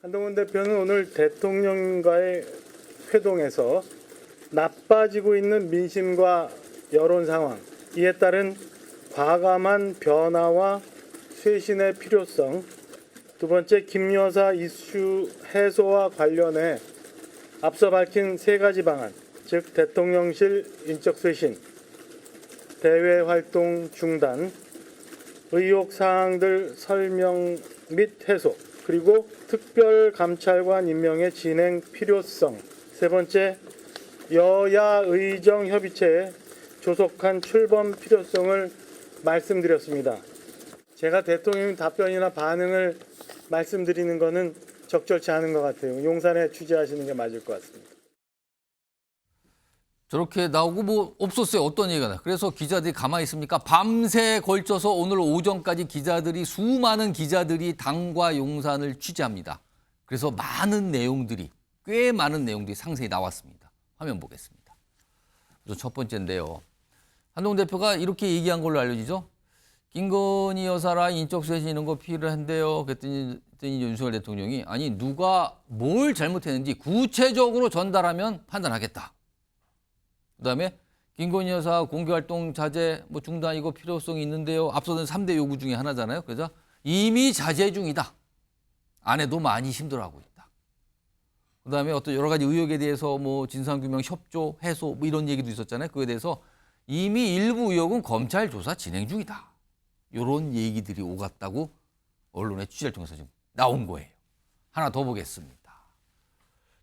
한동훈 대표는 오늘 대통령과의 회동에서 나빠지고 있는 민심과 여론 상황, 이에 따른 과감한 변화와 쇄신의 필요성, 두 번째 김 여사 이슈 해소와 관련해 앞서 밝힌 세 가지 방안, 즉 대통령실 인적 쇄신, 대외 활동 중단, 의혹 사항들 설명 및 해소, 그리고 특별감찰관 임명의 진행 필요성, 세 번째 여야 의정협의체의 조속한 출범 필요성을 말씀드렸습니다. 제가 대통령 답변이나 반응을 말씀드리는 것은 적절치 않은 것 같아요. 용산에 취재하시는 게 맞을 것 같습니다. 저렇게 나오고 뭐 없었어요. 어떤 얘기가 나. 그래서 기자들이 가만히 있습니까? 밤새 걸쳐서 오늘 오전까지 수많은 기자들이 당과 용산을 취재합니다. 그래서 꽤 많은 내용들이 상세히 나왔습니다. 화면 보겠습니다. 그래서 첫 번째인데요. 한동훈 대표가 이렇게 얘기한 걸로 알려지죠. 김건희 여사랑 인적 쇄신 이런 거 필요한데요. 그랬더니 윤석열 대통령이 아니 누가 뭘 잘못했는지 구체적으로 전달하면 판단하겠다. 그다음에 김건희 여사 공개활동 자제 중단 이거 필요성이 있는데요. 앞서는 3대 요구 중에 하나잖아요. 그래서 이미 자제 중이다. 아내도 많이 힘들어하고 있다. 그다음에 어떤 여러 가지 의혹에 대해서 진상규명 협조 해소 이런 얘기도 있었잖아요. 그거에 대해서 이미 일부 의혹은 검찰 조사 진행 중이다. 이런 얘기들이 오갔다고 언론의 취재를 통해서 지금 나온 거예요. 하나 더 보겠습니다.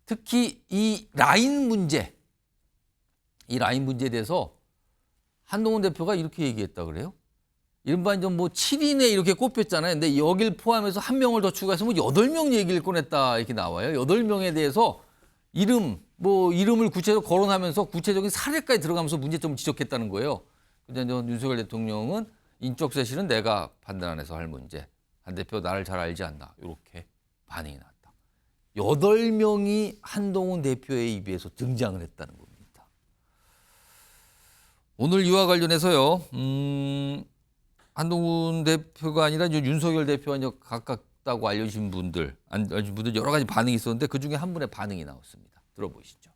특히 이 라인 문제에 대해서 한동훈 대표가 이렇게 얘기했다 그래요. 이른바 이제 7인에 이렇게 꼽혔잖아요. 근데 여길 포함해서 한 명을 더 추가해서 8명 얘기를 꺼냈다 이렇게 나와요. 8명에 대해서 이름을 구체적으로 거론하면서 구체적인 사례까지 들어가면서 문제점을 지적했다는 거예요. 근데 윤석열 대통령은 인적 쇄신은 내가 판단 안 해서 할 문제. 한 대표 나를 잘 알지 않나. 이렇게 반응이 나왔다. 8명이 한동훈 대표의 입에서 등장을 했다는 겁니다. 오늘 이와 관련해서요. 한동훈 대표가 아니라 윤석열 대표와 가깝다고 알려진 분들 여러 가지 반응이 있었는데 그중에 한 분의 반응이 나왔습니다. 들어보시죠.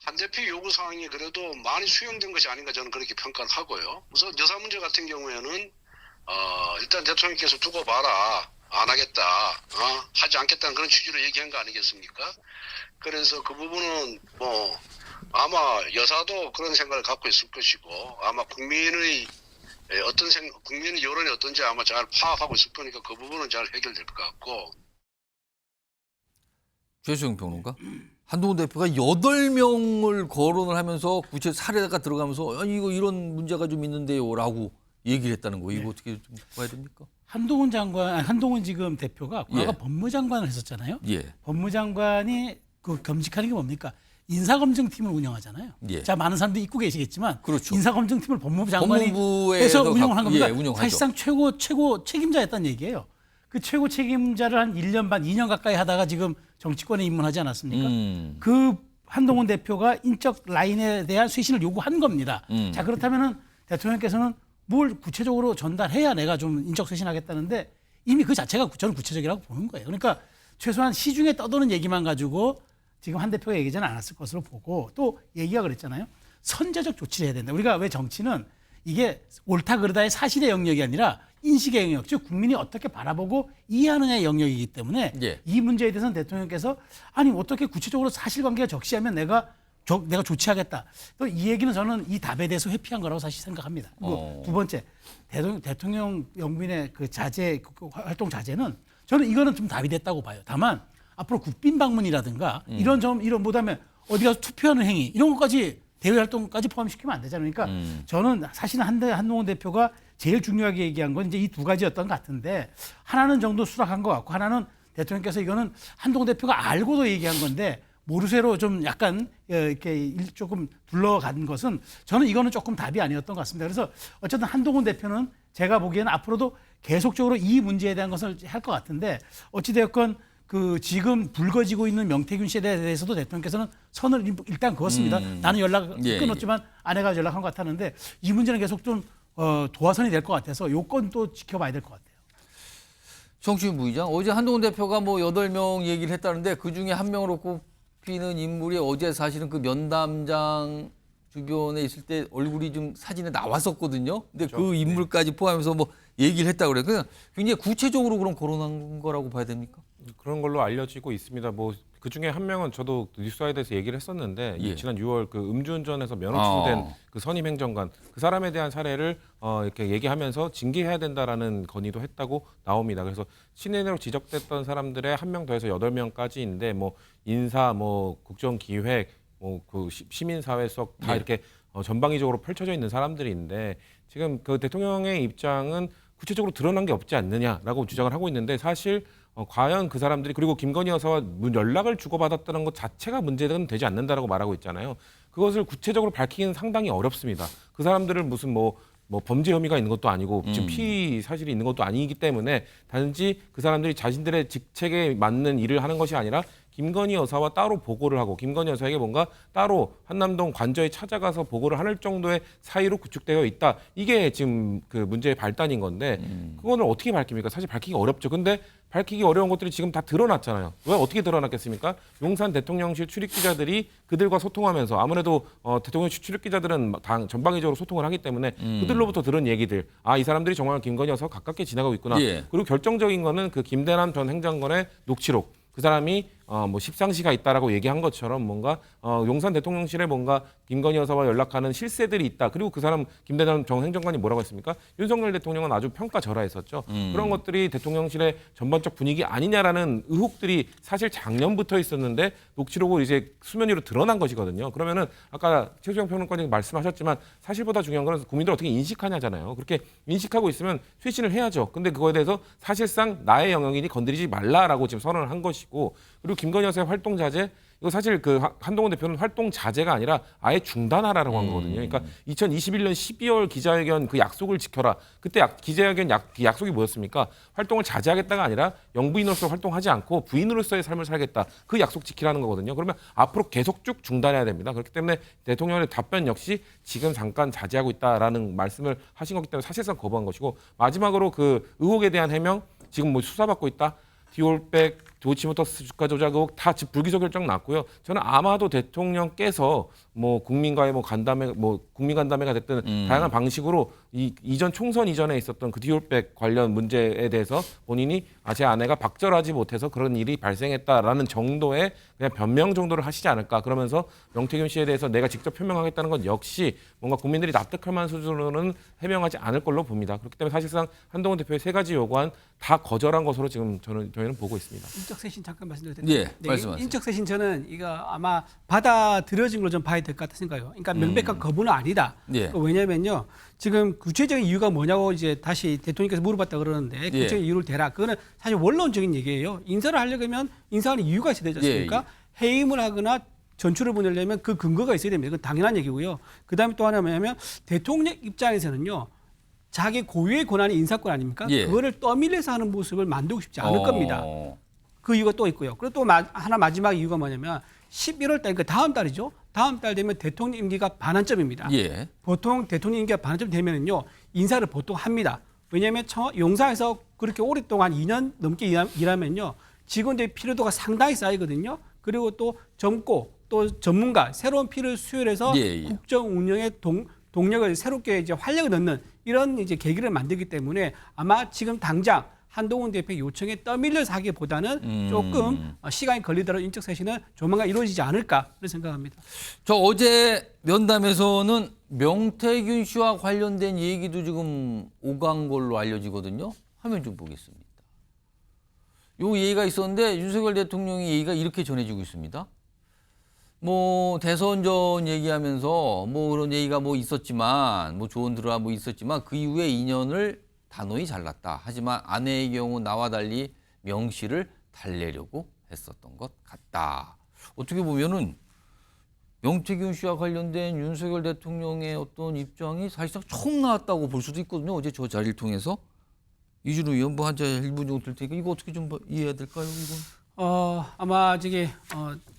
한 대표 요구 사항이 그래도 많이 수용된 것이 아닌가 저는 그렇게 평가를 하고요. 우선 여사 문제 같은 경우에는 일단 대통령께서 두고 봐라. 안 하겠다. 하지 않겠다는 그런 취지로 얘기한 거 아니겠습니까? 그래서 그 부분은 아마 여사도 그런 생각을 갖고 있을 것이고 아마 국민의 여론이 어떤지 아마 잘 파악하고 있을 거니까 그 부분은 잘 해결될 것 같고. 최수영 평론가. 한동훈 대표가 8명을 거론을 하면서 구체 사례가 들어가면서 아니 이거 이런 문제가 좀 있는데요라고 얘기를 했다는 거. 이거 어떻게 좀 봐야 됩니까? 한동훈 지금 대표가 과거 예. 법무장관을 했었잖아요. 예. 법무장관이 겸직하는 게 뭡니까? 인사검증팀을 운영하잖아요. 예. 자, 많은 사람들이 잊고 계시겠지만 그렇죠. 인사검증팀을 법무부 장관이 법무부에서 해서 운영을 한 겁니다. 예, 운영하죠. 사실상 최고 책임자였다는 얘기예요. 그 최고 책임자를 한 1년 반, 2년 가까이 하다가 지금 정치권에 입문하지 않았습니까? 그 한동훈 대표가 인적 라인에 대한 쇄신을 요구한 겁니다. 자, 그렇다면은 대통령께서는 뭘 구체적으로 전달해야 내가 좀 인적 쇄신하겠다는데 이미 그 자체가 저는 구체적이라고 보는 거예요. 그러니까 최소한 시중에 떠도는 얘기만 가지고 지금 한 대표가 얘기하지는 않았을 것으로 보고 또 얘기가 그랬잖아요. 선제적 조치를 해야 된다. 우리가 왜 정치는 이게 옳다 그르다의 사실의 영역이 아니라 인식의 영역, 즉 국민이 어떻게 바라보고 이해하느냐의 영역이기 때문에 예. 이 문제에 대해서는 대통령께서 아니 어떻게 구체적으로 사실관계가 적시하면 내가 조치하겠다. 또 이 얘기는 저는 이 답에 대해서 회피한 거라고 사실 생각합니다. 그리고 두 번째, 대통령 영부인의 그 자제, 활동 자제는 저는 이거는 좀 답이 됐다고 봐요. 다만 앞으로 국빈 방문이라든가 이런 뭐다음에 어디 가서 투표하는 행위 이런 것까지 대외 활동까지 포함시키면 안 되잖아요. 그러니까 저는 사실은 한동훈 대표가 제일 중요하게 얘기한 건 이제 이 두 가지였던 것 같은데 하나는 정도 수락한 것 같고 하나는 대통령께서 이거는 한동훈 대표가 알고도 얘기한 건데 모르쇠로 좀 약간 이렇게 조금 둘러간 것은 저는 이거는 조금 답이 아니었던 것 같습니다. 그래서 어쨌든 한동훈 대표는 제가 보기에는 앞으로도 계속적으로 이 문제에 대한 것을 할 것 같은데 어찌되었건 그 지금 불거지고 있는 명태균 씨에 대해서도 대통령께서는 선을 일단 그었습니다. 나는 연락을 끊었지만 아내가 연락한 것 같았는데 이 문제는 계속 좀 도화선이 될 것 같아서 요건 또 지켜봐야 될 것 같아요. 정치인 부의장 어제 한동훈 대표가 뭐 8명 얘기를 했다는데 그중에 한 명으로 꼽히는 인물이 어제 사실은 그 면담장 주변에 있을 때 얼굴이 좀 사진에 나왔었거든요. 근데 그 인물까지 포함해서 뭐 얘기를 했다고 그래요. 그냥 굉장히 구체적으로 그럼 거론한 거라고 봐야 됩니까? 그런 걸로 알려지고 있습니다. 뭐 그 중에 한 명은 저도 뉴스와이드에서 얘기를 했었는데 예. 지난 6월 그 음주운전에서 면허 취소된 그 선임 행정관 그 사람에 대한 사례를 이렇게 얘기하면서 징계해야 된다라는 건의도 했다고 나옵니다. 그래서 신인으로 지적됐던 사람들의 한 명 더해서 8명까지인데 뭐 인사, 뭐 국정기획, 뭐 그 시민사회 속 다 예. 이렇게 전방위적으로 펼쳐져 있는 사람들인데 지금 그 대통령의 입장은 구체적으로 드러난 게 없지 않느냐라고 주장을 하고 있는데 사실 과연 그 사람들이 그리고 김건희 여사와 연락을 주고받았다는 것 자체가 문제는 되지 않는다라고 말하고 있잖아요. 그것을 구체적으로 밝히기는 상당히 어렵습니다. 그 사람들을 무슨 뭐 범죄 혐의가 있는 것도 아니고 지금 피의 사실이 있는 것도 아니기 때문에 단지 그 사람들이 자신들의 직책에 맞는 일을 하는 것이 아니라 김건희 여사와 따로 보고를 하고 김건희 여사에게 뭔가 따로 한남동 관저에 찾아가서 보고를 할 정도의 사이로 구축되어 있다. 이게 지금 그 문제의 발단인 건데 그거는 어떻게 밝힙니까? 사실 밝히기 어렵죠. 근데 밝히기 어려운 것들이 지금 다 드러났잖아요. 왜 어떻게 드러났겠습니까? 용산 대통령실 출입 기자들이 그들과 소통하면서 아무래도 대통령실 출입 기자들은 전방위적으로 소통을 하기 때문에 그들로부터 들은 얘기들, 이 사람들이 정말 김건희 여사와 가깝게 지나가고 있구나. 예. 그리고 결정적인 거는 그 김대남 전 행정관의 녹취록. 그 사람이 뭐 십상시가 있다라고 얘기한 것처럼 뭔가 용산 대통령실에 뭔가 김건희 여사와 연락하는 실세들이 있다. 그리고 그 사람 김대남 전 행정관이 뭐라고 했습니까? 윤석열 대통령은 아주 평가절하했었죠. 그런 것들이 대통령실의 전반적 분위기 아니냐라는 의혹들이 사실 작년부터 있었는데 녹취록으로 이제 수면 위로 드러난 것이거든요. 그러면은 아까 최수영 평론가님 말씀하셨지만 사실보다 중요한 건 국민들 어떻게 인식하냐잖아요. 그렇게 인식하고 있으면 쇄신을 해야죠. 근데 그거에 대해서 사실상 나의 영역이니 건드리지 말라라고 지금 선언을 한 것이고 그리고 김건희 여사의 활동 자제 이거 사실 그 한동훈 대표는 활동 자제가 아니라 아예 중단하라고 한 거거든요. 그러니까 2021년 12월 기자회견 그 약속을 지켜라. 그때 기자회견 약속이 뭐였습니까? 활동을 자제하겠다가 아니라 영부인으로서 활동하지 않고 부인으로서의 삶을 살겠다. 그 약속 지키라는 거거든요. 그러면 앞으로 계속 쭉 중단해야 됩니다. 그렇기 때문에 대통령의 답변 역시 지금 잠깐 자제하고 있다라는 말씀을 하신 거기 때문에 사실상 거부한 것이고 마지막으로 그 의혹에 대한 해명 지금 뭐 수사받고 있다. 디올백, 도이치모터스 주가 조작 의혹 다 불기소 결정 났고요. 저는 아마도 대통령께서 뭐 국민과의 뭐 간담회, 뭐 국민 간담회가 됐든 다양한 방식으로 이전 총선 이전에 있었던 그 디올백 관련 문제에 대해서 본인이 제 아내가 박절하지 못해서 그런 일이 발생했다라는 정도의 그냥 변명 정도를 하시지 않을까. 그러면서 명태균 씨에 대해서 내가 직접 표명하겠다는 건 역시 뭔가 국민들이 납득할 만한 수준으로는 해명하지 않을 걸로 봅니다. 그렇기 때문에 사실상 한동훈 대표의 3가지 요구안 다 거절한 것으로 지금 저희는 보고 있습니다. 인적 쇄신 잠깐 말씀드려도 될까요? 예, 말씀하세요. 인적 쇄신 저는 이거 아마 받아들여진 걸로 좀 봐야 될 것 같다 생각해요. 그러니까 명백한 거부는 아니다. 예. 왜냐면요. 지금 구체적인 이유가 뭐냐고 이제 다시 대통령께서 물어봤다 그러는데 예. 구체적인 이유를 대라. 그거는 사실 원론적인 얘기예요. 인사를 하려면 인사하는 이유가 있어야 되지 않습니까? 해임을 하거나 전출을 보내려면 그 근거가 있어야 됩니다. 그건 당연한 얘기고요. 그다음에 또 하나 뭐냐면 대통령 입장에서는요. 자기 고유의 권한이 인사권 아닙니까? 예. 그거를 떠밀려서 하는 모습을 만들고 싶지 않을 겁니다. 그 이유가 또 있고요. 그리고 또 하나 마지막 이유가 뭐냐면 11월 달, 그러니까 다음 달이죠. 다음 달 되면 대통령 임기가 반환점입니다. 예. 보통 대통령 임기가 반환점 되면은요 인사를 보통 합니다. 왜냐하면 용사에서 그렇게 오랫동안 2년 넘게 일하면요 직원들의 피로도가 상당히 쌓이거든요. 그리고 또 젊고 또 전문가 새로운 피를 수혈해서 국정 운영의 동력을 새롭게 이제 활력을 넣는 이런 이제 계기를 만들기 때문에 아마 지금 당장 한동훈 대표 요청에 떠밀려서 하기보다는 조금 시간이 걸리더라도 인적 쇄신은 조만간 이루어지지 않을까 그런 생각합니다. 저 어제 면담에서는 명태균 씨와 관련된 얘기도 지금 오간 걸로 알려지거든요. 화면 좀 보겠습니다. 요 얘기가 있었는데 윤석열 대통령의 얘기가 이렇게 전해지고 있습니다. 뭐 대선 전 얘기하면서 뭐 그런 얘기가 뭐 있었지만 뭐 조언 들어와 뭐 있었지만 그 이후에 인연을 단호히 잘랐다. 하지만 아내의 경우 나와 달리 명시를 달래려고 했었던 것 같다. 어떻게 보면은 명태균 씨와 관련된 윤석열 대통령의 어떤 입장이 사실상 처음 나왔다고 볼 수도 있거든요. 어제 저 자리를 통해서. 이준우 의원 뭐 한자 1분 정도 될 테니까 이거 어떻게 좀 이해해야 될까요? 이건? 아마 저기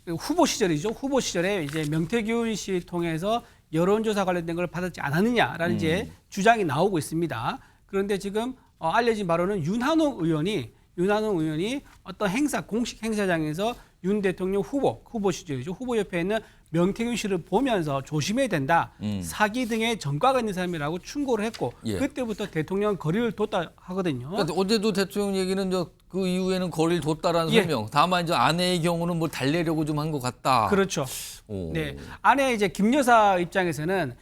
후보 시절이죠. 후보 시절에 이제 명태균 씨 통해서 여론조사 관련된 걸 받았지 않았느냐라는 이제 주장이 나오고 있습니다. 그런데 지금 알려진 바로는 윤한홍 의원이 윤한홍 의원이 어떤 행사, 공식 행사장에서 윤 대통령 후보 시절이죠. 후보 옆에 있는 명태균 씨를 보면서 조심해야 된다. 사기 등의 전과가 있는 사람이라고 충고를 했고 예. 그때부터 대통령 거리를 뒀다 하거든요. 그러니까 어제도 대통령 얘기는 그 이후에는 거리를 뒀다라는 예. 설명. 다만 이제 아내의 경우는 뭐 달래려고 좀 한 것 같다. 그렇죠. 오. 네. 아내 이제 김 여사 입장에서는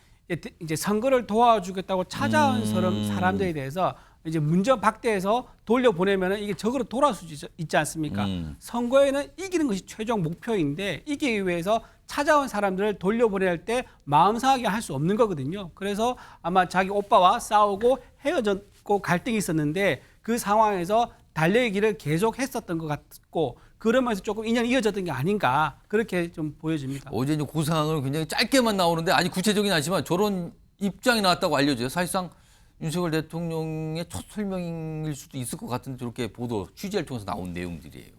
이제 선거를 도와주겠다고 찾아온 사람들에 대해서 이제 문전 박대해서 돌려보내면은 이게 적으로 돌아올 수 있지 않습니까? 선거에는 이기는 것이 최종 목표인데 이기기 위해서 찾아온 사람들을 돌려보낼 때 마음 상하게 할 수 없는 거거든요. 그래서 아마 자기 오빠와 싸우고 헤어졌고 갈등이 있었는데 그 상황에서 달래기를 계속 했었던 것 같고 그러면서 조금 인연이 이어졌던 게 아닌가 그렇게 좀 보여집니다. 어제 이제 그 상황을 굉장히 짧게만 나오는데 아니 구체적이긴 하지만 저런 입장이 나왔다고 알려져요. 사실상 윤석열 대통령의 첫 설명일 수도 있을 것 같은 저렇게 보도 취재를 통해서 나온 내용들이에요.